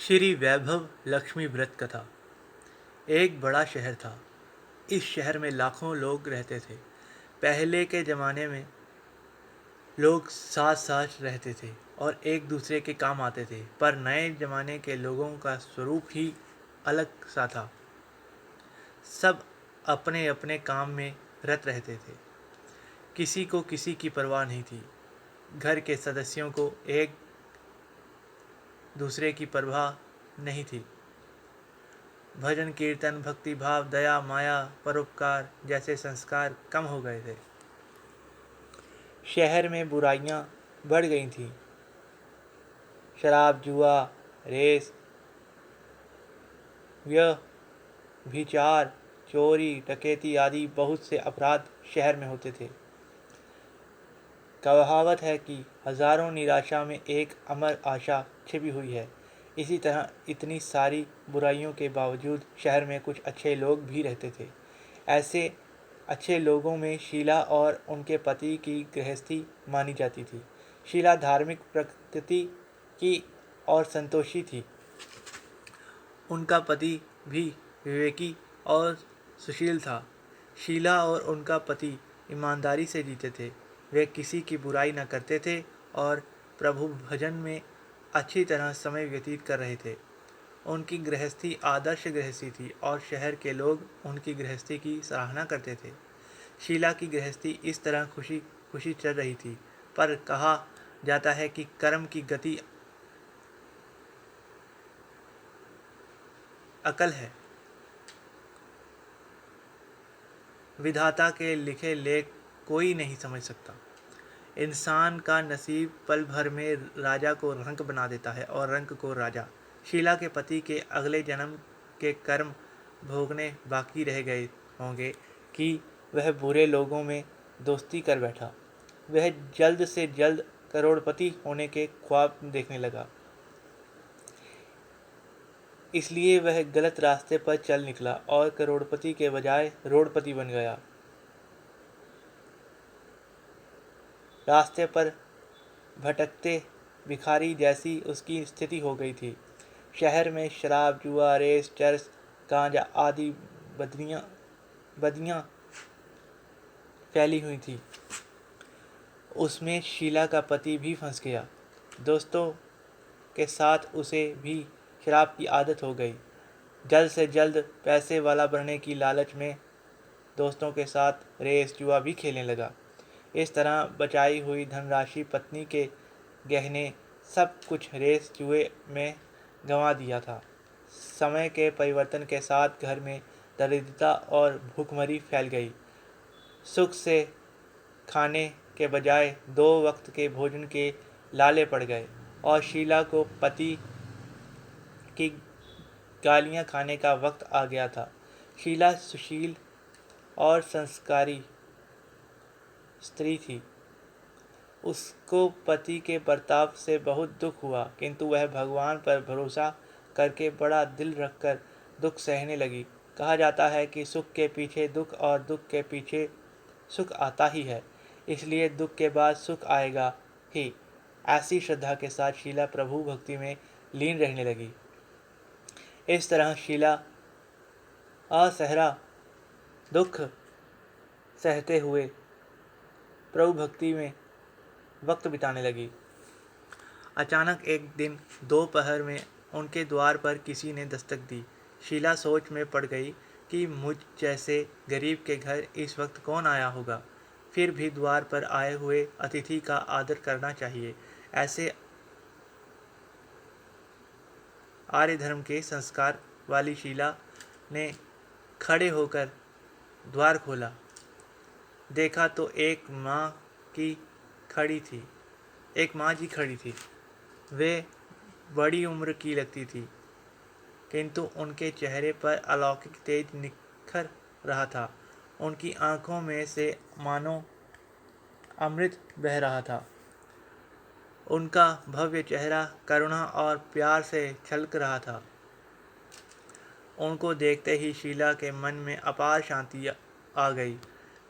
श्री वैभव लक्ष्मी व्रत कथा। एक बड़ा शहर था। इस शहर में लाखों लोग रहते थे। पहले के ज़माने में लोग साथ साथ रहते थे और एक दूसरे के काम आते थे, पर नए ज़माने के लोगों का स्वरूप ही अलग सा था। सब अपने अपने काम में रत रहते थे। किसी को किसी की परवाह नहीं थी। घर के सदस्यों को एक दूसरे की परवाह नहीं थी। भजन कीर्तन, भक्ति भाव, दया, माया, परोपकार जैसे संस्कार कम हो गए थे। शहर में बुराइयां बढ़ गई थीं। शराब, जुआ, रेस, व्यभिचार, चोरी, डकैती आदि बहुत से अपराध शहर में होते थे। कहावत है कि हजारों निराशा में एक अमर आशा छिपी हुई है। इसी तरह इतनी सारी बुराइयों के बावजूद शहर में कुछ अच्छे लोग भी रहते थे। ऐसे अच्छे लोगों में शीला और उनके पति की गृहस्थी मानी जाती थी। शीला धार्मिक प्रकृति की और संतोषी थी। उनका पति भी विवेकी और सुशील था। शीला और उनका पति ईमानदारी से जीते थे। वे किसी की बुराई न करते थे और प्रभु भजन में अच्छी तरह समय व्यतीत कर रहे थे। उनकी गृहस्थी आदर्श गृहस्थी थी और शहर के लोग उनकी गृहस्थी की सराहना करते थे। शीला की गृहस्थी इस तरह खुशी खुशी चल रही थी, पर कहा जाता है कि कर्म की गति अकल है। विधाता के लिखे लेख कोई नहीं समझ सकता। इंसान का नसीब पल भर में राजा को रंक बना देता है और रंक को राजा। शीला के पति के अगले जन्म के कर्म भोगने बाकी रह गए होंगे कि वह बुरे लोगों में दोस्ती कर बैठा। वह जल्द से जल्द करोड़पति होने के ख्वाब देखने लगा। इसलिए वह गलत रास्ते पर चल निकला और करोड़पति के बजाय रोड़पति बन गया। रास्ते पर भटकते भिखारी जैसी उसकी स्थिति हो गई थी। शहर में शराब, जुआ, रेस, चरस, गांजा आदि बदियां फैली हुई थी। उसमें शीला का पति भी फंस गया। दोस्तों के साथ उसे भी शराब की आदत हो गई। जल्द से जल्द पैसे वाला बनने की लालच में दोस्तों के साथ रेस, जुआ भी खेलने लगा। इस तरह बचाई हुई धनराशि, पत्नी के गहने, सब कुछ रेस जुए में गंवा दिया था। समय के परिवर्तन के साथ घर में दरिद्रता और भूखमरी फैल गई। सुख से खाने के बजाय 2 वक्त के भोजन के लाले पड़ गए और शीला को पति की गालियां खाने का वक्त आ गया था। शीला सुशील और संस्कारी स्त्री थी। उसको पति के बर्ताव से बहुत दुख हुआ, किंतु वह भगवान पर भरोसा करके बड़ा दिल रखकर दुख सहने लगी। कहा जाता है कि सुख के पीछे दुख और दुख के पीछे सुख आता ही है, इसलिए दुख के बाद सुख आएगा ही। ऐसी श्रद्धा के साथ शीला प्रभु भक्ति में लीन रहने लगी। इस तरह शीला असहरा दुख सहते हुए प्रभु भक्ति में वक्त बिताने लगी। अचानक एक दिन दोपहर में उनके द्वार पर किसी ने दस्तक दी। शीला सोच में पड़ गई कि मुझ जैसे गरीब के घर इस वक्त कौन आया होगा। फिर भी द्वार पर आए हुए अतिथि का आदर करना चाहिए। ऐसे आर्य धर्म के संस्कार वाली शीला ने खड़े होकर द्वार खोला। देखा तो एक माँ जी खड़ी थी। वे बड़ी उम्र की लगती थी, किंतु उनके चेहरे पर अलौकिक तेज निखर रहा था। उनकी आंखों में से मानो अमृत बह रहा था। उनका भव्य चेहरा करुणा और प्यार से छलक रहा था। उनको देखते ही शीला के मन में अपार शांति आ गई।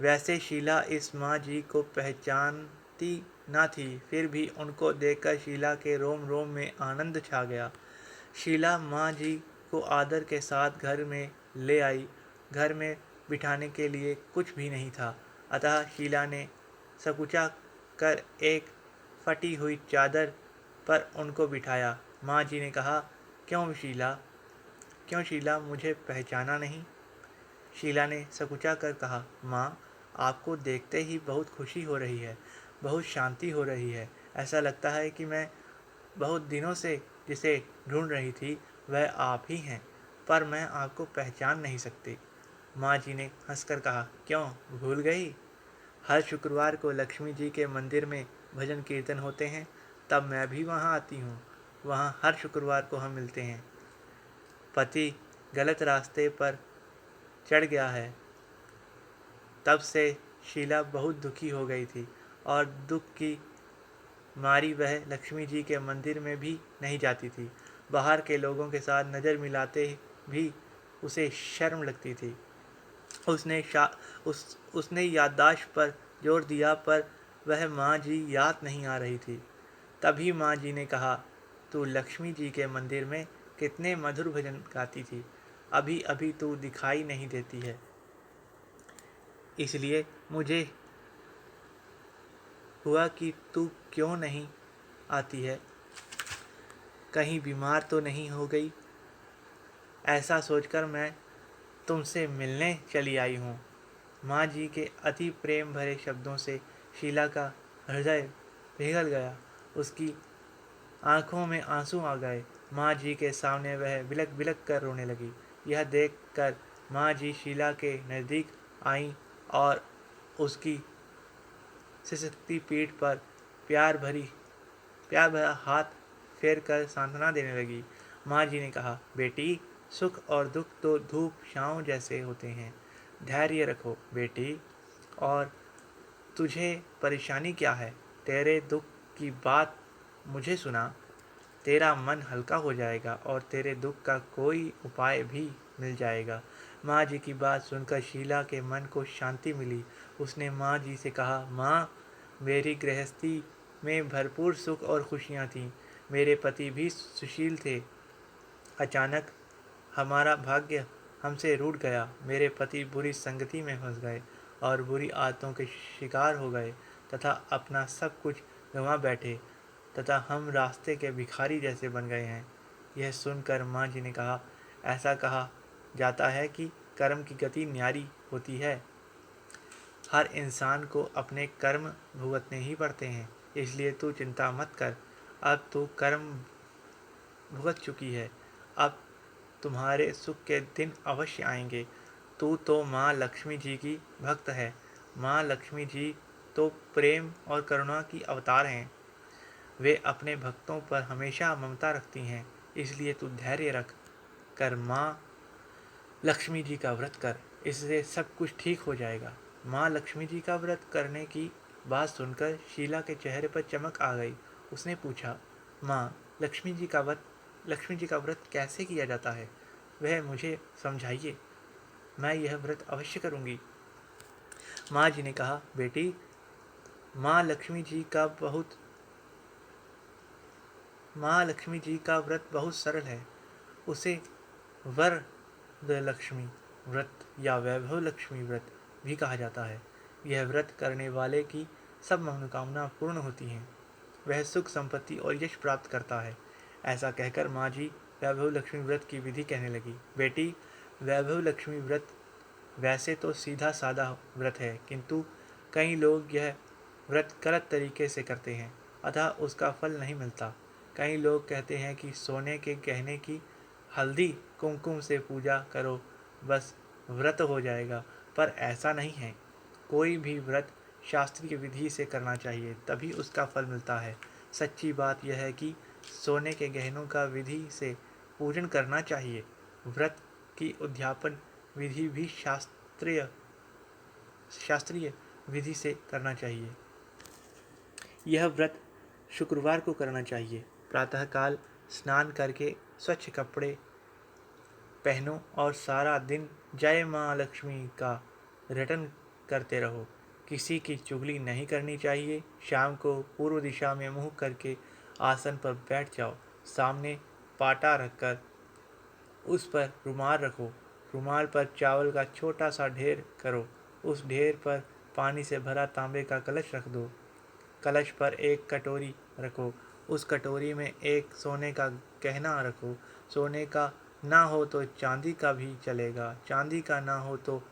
वैसे शीला इस माँ जी को पहचानती न थी, फिर भी उनको देखकर शीला के रोम रोम में आनंद छा गया। शीला माँ जी को आदर के साथ घर में ले आई। घर में बिठाने के लिए कुछ भी नहीं था, अतः शीला ने सकुचा कर एक फटी हुई चादर पर उनको बिठाया। माँ जी ने कहा, क्यों शीला, मुझे पहचाना नहीं? शीला ने सकुचा कर कहा, माँ, आपको देखते ही बहुत खुशी हो रही है, बहुत शांति हो रही है। ऐसा लगता है कि मैं बहुत दिनों से जिसे ढूंढ रही थी वह आप ही हैं, पर मैं आपको पहचान नहीं सकती। माँ जी ने हंसकर कहा, क्यों भूल गई? हर शुक्रवार को लक्ष्मी जी के मंदिर में भजन कीर्तन होते हैं, तब मैं भी वहाँ आती हूँ। वहाँ हर शुक्रवार को हम मिलते हैं। पति गलत रास्ते पर चढ़ गया है। तब से शीला बहुत दुखी हो गई थी और दुख की मारी वह लक्ष्मी जी के मंदिर में भी नहीं जाती थी। बाहर के लोगों के साथ नज़र मिलाते भी उसे शर्म लगती थी। उसने याददाश्त पर जोर दिया, पर वह माँ जी याद नहीं आ रही थी। तभी माँ जी ने कहा, तू लक्ष्मी जी के मंदिर में कितने मधुर भजन गाती थी, अभी अभी तू दिखाई नहीं देती है। इसलिए मुझे हुआ कि तू क्यों नहीं आती है, कहीं बीमार तो नहीं हो गई। ऐसा सोचकर मैं तुमसे मिलने चली आई हूँ। माँ जी के अति प्रेम भरे शब्दों से शीला का हृदय पिघल गया। उसकी आंखों में आंसू आ गए। माँ जी के सामने वह बिलक बिलक कर रोने लगी। यह देखकर माँ जी शीला के नज़दीक आईं और उसकी सिसकती पीठ पर प्यार भरा हाथ फेर कर सांत्वना देने लगी। माँ जी ने कहा, बेटी, सुख और दुख तो धूप छाँव जैसे होते हैं। धैर्य रखो बेटी। और तुझे परेशानी क्या है? तेरे दुख की बात मुझे सुना, तेरा मन हल्का हो जाएगा और तेरे दुख का कोई उपाय भी मिल जाएगा। माँ जी की बात सुनकर शीला के मन को शांति मिली। उसने माँ जी से कहा, माँ, मेरी गृहस्थी में भरपूर सुख और खुशियाँ थीं। मेरे पति भी सुशील थे। अचानक हमारा भाग्य हमसे रूठ गया। मेरे पति बुरी संगति में फंस गए और बुरी आदतों के शिकार हो गए तथा अपना सब कुछ गंवा बैठे, तथा हम रास्ते के भिखारी जैसे बन गए हैं। यह सुनकर माँ जी ने कहा, ऐसा कहा जाता है कि कर्म की गति न्यारी होती है। हर इंसान को अपने कर्म भुगतने ही पड़ते हैं, इसलिए तू चिंता मत कर। अब तू कर्म भुगत चुकी है, अब तुम्हारे सुख के दिन अवश्य आएंगे। तू तो माँ लक्ष्मी जी की भक्त है। माँ लक्ष्मी जी तो प्रेम और करुणा की अवतार हैं। वे अपने भक्तों पर हमेशा ममता रखती हैं। इसलिए तू धैर्य रख कर माँ लक्ष्मी जी का व्रत कर, इससे सब कुछ ठीक हो जाएगा। माँ लक्ष्मी जी का व्रत करने की बात सुनकर शीला के चेहरे पर चमक आ गई। उसने पूछा, माँ, लक्ष्मी जी का व्रत कैसे किया जाता है? वह मुझे समझाइए, मैं यह व्रत अवश्य करूँगी। माँ जी ने कहा, बेटी, माँ लक्ष्मी जी का व्रत बहुत सरल है। उसे वरदलक्ष्मी व्रत या वैभव लक्ष्मी व्रत भी कहा जाता है। यह व्रत करने वाले की सब मनोकामना पूर्ण होती हैं। वह सुख, संपत्ति और यश प्राप्त करता है। ऐसा कहकर माँ जी वैभव लक्ष्मी व्रत की विधि कहने लगी। बेटी, वैभव लक्ष्मी व्रत वैसे तो सीधा साधा व्रत है, किंतु कई लोग यह व्रत गलत तरीके से करते हैं, अतः उसका फल नहीं मिलता। कई लोग कहते हैं कि सोने के गहने की हल्दी कुमकुम से पूजा करो, बस व्रत हो जाएगा, पर ऐसा नहीं है। कोई भी व्रत शास्त्रीय विधि से करना चाहिए, तभी उसका फल मिलता है। सच्ची बात यह है कि सोने के गहनों का विधि से पूजन करना चाहिए। व्रत की उद्यापन विधि भी शास्त्रीय विधि से करना चाहिए। यह व्रत शुक्रवार को करना चाहिए। प्रातःकाल स्नान करके स्वच्छ कपड़े पहनो और सारा दिन जय माँ लक्ष्मी का रटन करते रहो। किसी की चुगली नहीं करनी चाहिए। शाम को पूर्व दिशा में मुँह करके आसन पर बैठ जाओ। सामने पाटा रखकर उस पर रुमाल रखो। रुमाल पर चावल का छोटा सा ढेर करो। उस ढेर पर पानी से भरा तांबे का कलश रख दो। कलश पर एक कटोरी रखो। उस कटोरी में एक सोने का गहना रखो। सोने का ना हो तो चांदी का भी चलेगा, चांदी का ना हो तो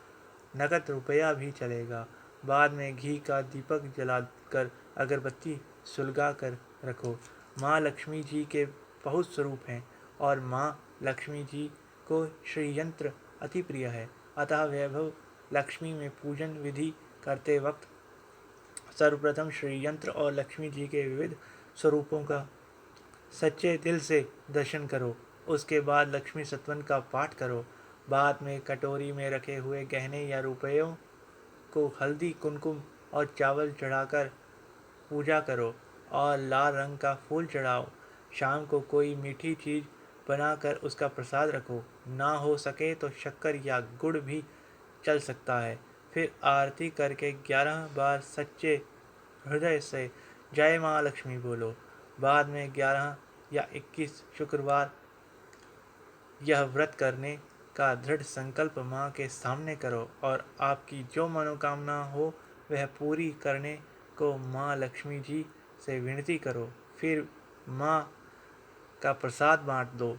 नकद रुपया भी चलेगा। बाद में घी का दीपक जलाकर अगरबत्ती सुलगा कर रखो। माँ लक्ष्मी जी के बहुत स्वरूप हैं और माँ लक्ष्मी जी को श्री यंत्र अति प्रिय है। अतः वैभव लक्ष्मी में पूजन विधि करते वक्त सर्वप्रथम श्री यंत्र और लक्ष्मी जी के विविध स्वरूपों का सच्चे दिल से दर्शन करो। उसके बाद लक्ष्मी सत्वन का पाठ करो। बाद में कटोरी में रखे हुए गहने या रुपयों को हल्दी, कुमकुम और चावल चढ़ाकर पूजा करो और लाल रंग का फूल चढ़ाओ। शाम को कोई मीठी चीज़ बनाकर उसका प्रसाद रखो। ना हो सके तो शक्कर या गुड़ भी चल सकता है। फिर आरती करके 11 बार सच्चे हृदय से जय माँ लक्ष्मी बोलो। बाद में 11 या 21 शुक्रवार यह व्रत करने का दृढ़ संकल्प माँ के सामने करो और आपकी जो मनोकामना हो वह पूरी करने को माँ लक्ष्मी जी से विनती करो। फिर माँ का प्रसाद बांट दो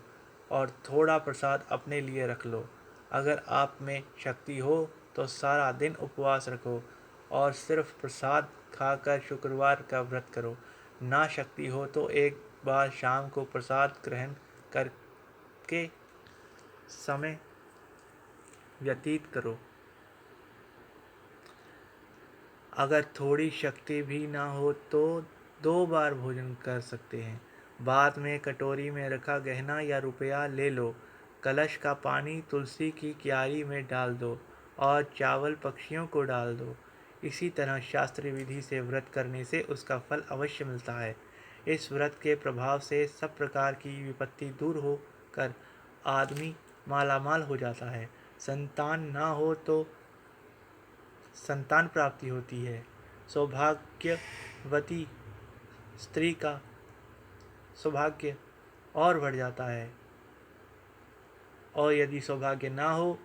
और थोड़ा प्रसाद अपने लिए रख लो। अगर आप में शक्ति हो तो सारा दिन उपवास रखो और सिर्फ प्रसाद खाकर शुक्रवार का व्रत करो। ना शक्ति हो तो एक बार शाम को प्रसाद ग्रहण करके समय व्यतीत करो। अगर थोड़ी शक्ति भी ना हो तो 2 बार भोजन कर सकते हैं। बाद में कटोरी में रखा गहना या रुपया ले लो। कलश का पानी तुलसी की क्यारी में डाल दो और चावल पक्षियों को डाल दो। इसी तरह शास्त्रीय विधि से व्रत करने से उसका फल अवश्य मिलता है। इस व्रत के प्रभाव से सब प्रकार की विपत्ति दूर होकर आदमी मालामाल हो जाता है। संतान ना हो तो संतान प्राप्ति होती है। सौभाग्यवती स्त्री का सौभाग्य और बढ़ जाता है और यदि सौभाग्य ना हो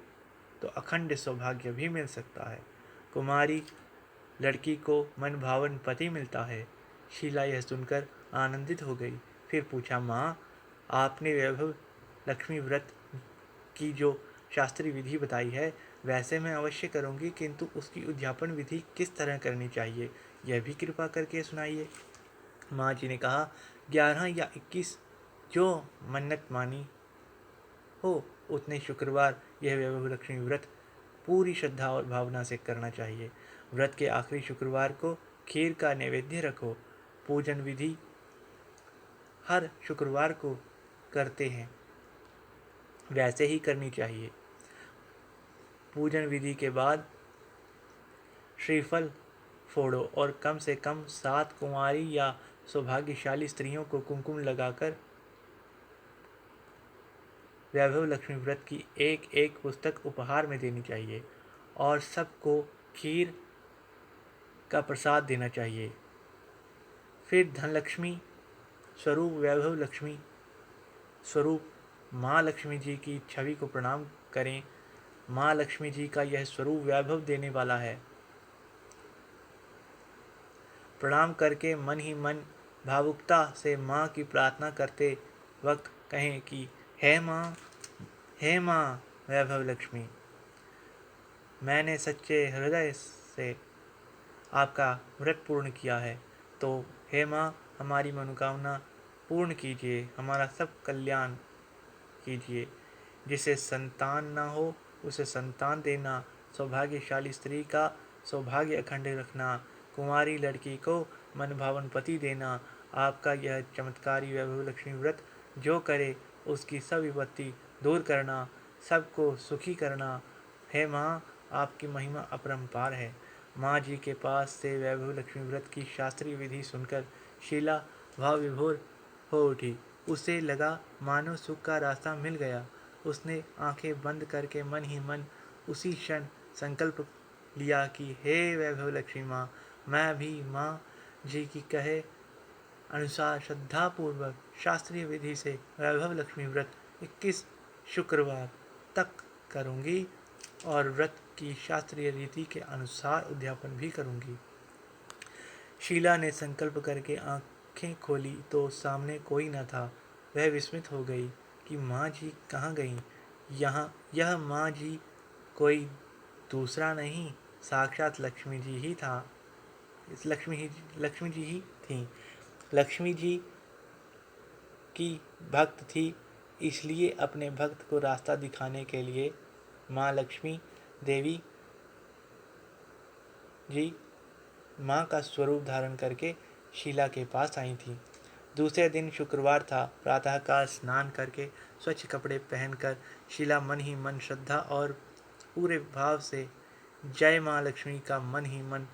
तो अखंड सौभाग्य भी मिल सकता है। कुमारी लड़की को मन भावन पति मिलता है। शीला यह सुनकर आनंदित हो गई। फिर पूछा, माँ आपने वैभव लक्ष्मी व्रत की जो शास्त्रीय विधि बताई है वैसे मैं अवश्य करूँगी, किंतु उसकी उद्यापन विधि किस तरह करनी चाहिए यह भी कृपा करके सुनाइए। माँ जी ने कहा, 11 या 21 जो मन्नत मानी हो उतने शुक्रवार यह वैभव लक्ष्मी व्रत पूरी श्रद्धा और भावना से करना चाहिए। व्रत के आखिरी शुक्रवार को खीर का नैवेद्य रखो। पूजन विधि हर शुक्रवार को करते हैं वैसे ही करनी चाहिए। पूजन विधि के बाद श्रीफल फोड़ो और कम से कम 7 कुंवारी या सौभाग्यशाली स्त्रियों को कुमकुम लगाकर वैभव लक्ष्मी व्रत की एक एक पुस्तक उपहार में देनी चाहिए और सबको खीर का प्रसाद देना चाहिए। फिर धनलक्ष्मी स्वरूप वैभव लक्ष्मी स्वरूप माँ लक्ष्मी जी की छवि को प्रणाम करें। माँ लक्ष्मी जी का यह स्वरूप वैभव देने वाला है। प्रणाम करके मन ही मन भावुकता से माँ की प्रार्थना करते वक्त कहें कि हे माँ वैभव लक्ष्मी, मैंने सच्चे हृदय से आपका व्रत पूर्ण किया है, तो हे माँ हमारी मनोकामना पूर्ण कीजिए, हमारा सब कल्याण कीजिए। जिसे संतान ना हो उसे संतान देना, सौभाग्यशाली स्त्री का सौभाग्य अखंड रखना, कुंवारी लड़की को मनभावन पति देना। आपका यह चमत्कारी वैभव लक्ष्मी व्रत जो करे उसकी सब विपत्ति दूर करना, सबको सुखी करना। हे माँ आपकी महिमा अपरंपार है। माँ जी के पास से वैभव लक्ष्मी व्रत की शास्त्रीय विधि सुनकर शीला भाव विभोर हो उठी। उसे लगा मानो सुख का रास्ता मिल गया। उसने आंखें बंद करके मन ही मन उसी क्षण संकल्प लिया कि हे वैभव लक्ष्मी माँ, मैं भी माँ जी की कहे अनुसार श्रद्धापूर्वक शास्त्रीय विधि से वैभव लक्ष्मी व्रत 21 शुक्रवार तक करूँगी और व्रत की शास्त्रीय रीति के अनुसार उद्यापन भी करूँगी। शीला ने संकल्प करके आंखें खोली तो सामने कोई न था। वह विस्मित हो गई कि माँ जी कहाँ गईं। यह माँ जी कोई दूसरा नहीं, साक्षात लक्ष्मी जी ही था। लक्ष्मी जी ही थी। लक्ष्मी जी की भक्त थी, इसलिए अपने भक्त को रास्ता दिखाने के लिए माँ लक्ष्मी देवी जी माँ का स्वरूप धारण करके शीला के पास आई थी। दूसरे दिन शुक्रवार था। प्रातःकाल स्नान करके स्वच्छ कपड़े पहनकर शीला मन ही मन श्रद्धा और पूरे भाव से जय माँ लक्ष्मी का मन ही मन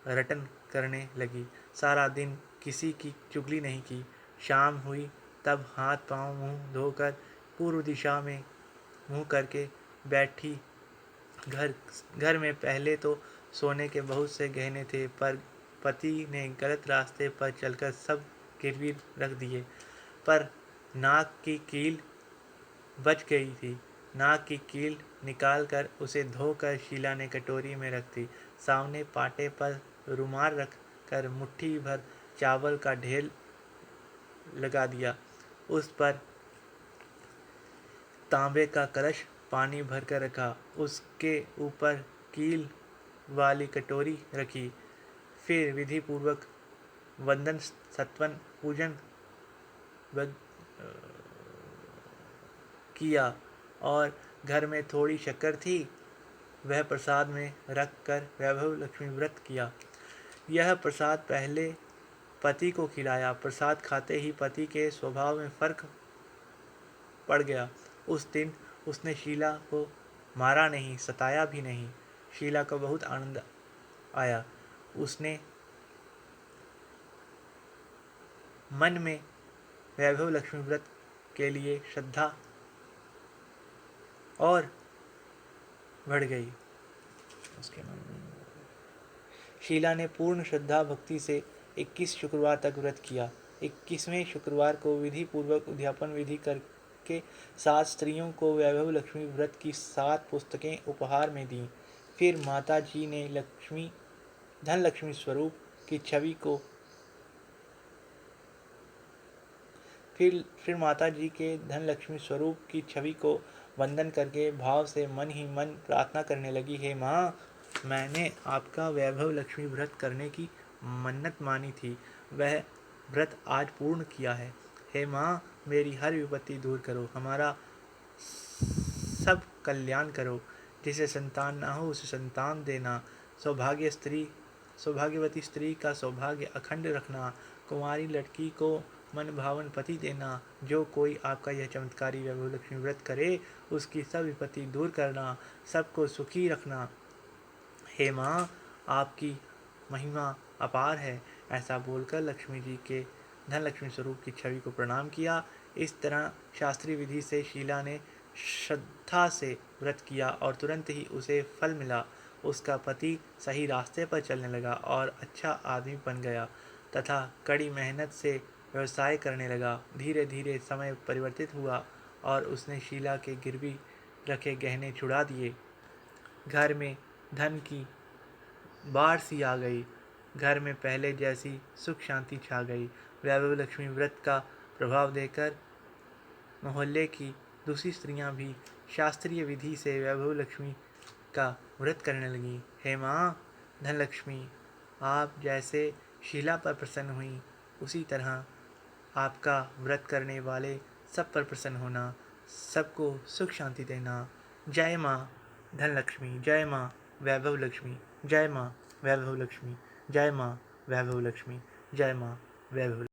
रटन करने लगी। सारा दिन किसी की चुगली नहीं की। शाम हुई तब हाथ पांव मुंह धोकर पूर्व दिशा में मुंह करके बैठी। घर में पहले तो सोने के बहुत से गहने थे, पर पति ने गलत रास्ते पर चलकर सब गिरवी रख दिए। पर नाक की कील बच गई थी। नाक की कील निकालकर उसे धोकर शीला ने कटोरी में रख दी। सामने पाटे पर रुमाल रख कर मुट्ठी भर चावल का ढेर लगा दिया। उस पर तांबे का कलश पानी भरकर रखा। उसके ऊपर कील वाली कटोरी रखी। फिर विधि पूर्वक वंदन सत्वन पूजन किया और घर में थोड़ी शक्कर थी, वह प्रसाद में रख कर वैभव लक्ष्मी व्रत किया। यह प्रसाद पहले पति को खिलाया। प्रसाद खाते ही पति के स्वभाव में फर्क पड़ गया। उस दिन उसने शीला को मारा नहीं, सताया भी नहीं। शीला को बहुत आनंद आया। उसने मन में वैभव लक्ष्मी व्रत के लिए श्रद्धा और बढ़ गई। उसके मन में शीला ने पूर्ण श्रद्धा भक्ति से 21 शुक्रवार तक व्रत किया। 21वें शुक्रवार को विधि पूर्वक उद्यापन विधि करके 7 स्त्रियों को वैभव लक्ष्मी व्रत की 7 पुस्तकें उपहार में दी। फिर माता जी ने धन लक्ष्मी स्वरूप की छवि को फिर माता जी के धन लक्ष्मी स्वरूप की छवि को वंदन करके भाव से मन ही मन प्रार्थना करने लगी। हे माँ, मैंने आपका वैभव लक्ष्मी व्रत करने की मन्नत मानी थी, वह व्रत आज पूर्ण किया है। हे माँ, मेरी हर विपत्ति दूर करो, हमारा सब कल्याण करो। जिसे संतान ना हो उसे संतान देना, सौभाग्यवती स्त्री का सौभाग्य अखंड रखना, कुंवारी लड़की को मन भावन पति देना। जो कोई आपका यह चमत्कारी वैभव लक्ष्मी व्रत करे, उसकी सब विपत्ति दूर करना, सबको सुखी रखना। हे माँ, आपकी महिमा अपार है। ऐसा बोलकर लक्ष्मी जी के धन लक्ष्मी स्वरूप की छवि को प्रणाम किया। इस तरह शास्त्रीय विधि से शीला ने श्रद्धा से व्रत किया और तुरंत ही उसे फल मिला। उसका पति सही रास्ते पर चलने लगा और अच्छा आदमी बन गया तथा कड़ी मेहनत से व्यवसाय करने लगा। धीरे धीरे समय परिवर्तित हुआ और उसने शीला के गिरवी रखे गहने छुड़ा दिए। घर में धन की बाढ़ सी आ गई। घर में पहले जैसी सुख शांति छा गई। वैभव लक्ष्मी व्रत का प्रभाव देकर मोहल्ले की दूसरी स्त्रियां भी शास्त्रीय विधि से वैभव लक्ष्मी का व्रत करने लगी। हे माँ धनलक्ष्मी, आप जैसे शीला पर प्रसन्न हुई, उसी तरह आपका व्रत करने वाले सब पर प्रसन्न होना, सबको सुख शांति देना। जय माँ धनलक्ष्मी, जय माँ वैभव लक्ष्मी, जय माँ वैभव लक्ष्मी, जय माँ वैभव लक्ष्मी, जय माँ वैभव लक्ष्मी।